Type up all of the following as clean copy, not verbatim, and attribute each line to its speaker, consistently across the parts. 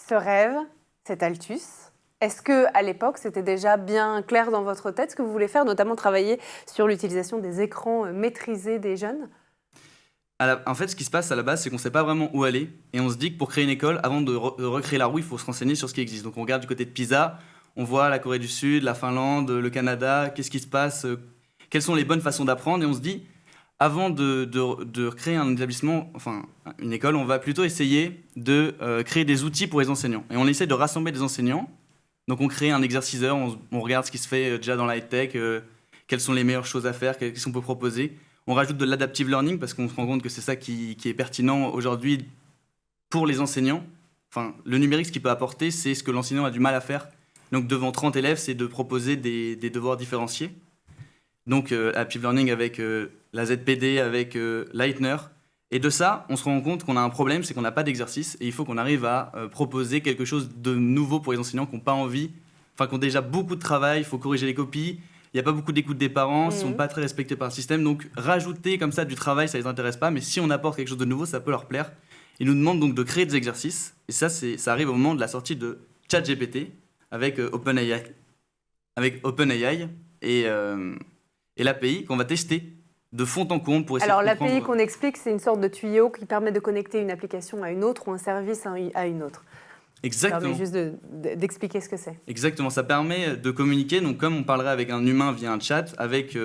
Speaker 1: Ce rêve, cet Altus, est-ce qu'à l'époque, c'était déjà bien clair dans votre tête ce que vous voulez faire, notamment travailler sur l'utilisation des écrans maîtrisés des jeunes?
Speaker 2: En fait, ce qui se passe à la base, c'est qu'on ne sait pas vraiment où aller. Et on se dit que pour créer une école, avant de recréer la roue, il faut se renseigner sur ce qui existe. Donc on regarde du côté de Pisa, on voit la Corée du Sud, la Finlande, le Canada, qu'est-ce qui se passe, quelles sont les bonnes façons d'apprendre. Et on se dit, avant de créer un établissement, enfin une école, on va plutôt essayer de créer des outils pour les enseignants. Et on essaie de rassembler des enseignants. Donc on crée un exerciceur, on regarde ce qui se fait déjà dans la high-tech, quelles sont les meilleures choses à faire, qu'est-ce qu'on peut proposer. On rajoute de l'adaptive learning parce qu'on se rend compte que c'est ça qui est pertinent aujourd'hui pour les enseignants. Enfin, le numérique, ce qu'il peut apporter, c'est ce que l'enseignant a du mal à faire. Donc devant 30 élèves, c'est de proposer des devoirs différenciés. Donc adaptive learning avec la ZPD, avec Leitner. Et de ça, on se rend compte qu'on a un problème, c'est qu'on n'a pas d'exercice et il faut qu'on arrive à proposer quelque chose de nouveau pour les enseignants qui n'ont pas envie, enfin qui ont déjà beaucoup de travail, il faut corriger les copies. Il n'y a pas beaucoup d'écoute des parents, ils ne sont pas très respectés par le système. Donc, rajouter comme ça du travail, ça ne les intéresse pas. Mais si on apporte quelque chose de nouveau, ça peut leur plaire. Ils nous demandent donc de créer des exercices. Et ça arrive au moment de la sortie de ChatGPT avec OpenAI. Et l'API qu'on va tester de fond en comble pour essayer
Speaker 1: Alors,
Speaker 2: de comprendre...
Speaker 1: l'API qu'on explique, c'est une sorte de tuyau qui permet de connecter une application à une autre ou un service à une autre.
Speaker 2: Exactement.
Speaker 1: Ça permet juste d'expliquer ce que c'est.
Speaker 2: Exactement, ça permet de communiquer, donc comme on parlerait avec un humain via un chat, avec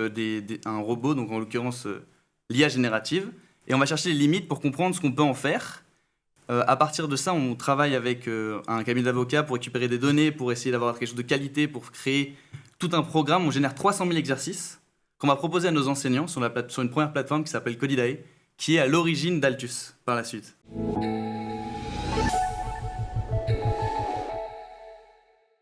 Speaker 2: un robot, donc en l'occurrence l'IA générative, et on va chercher les limites pour comprendre ce qu'on peut en faire. À partir de ça, on travaille avec un cabinet d'avocats pour récupérer des données, pour essayer d'avoir quelque chose de qualité, pour créer tout un programme. On génère 300 000 exercices qu'on va proposer à nos enseignants sur une première plateforme qui s'appelle Codidae, qui est à l'origine d'Altus par la suite.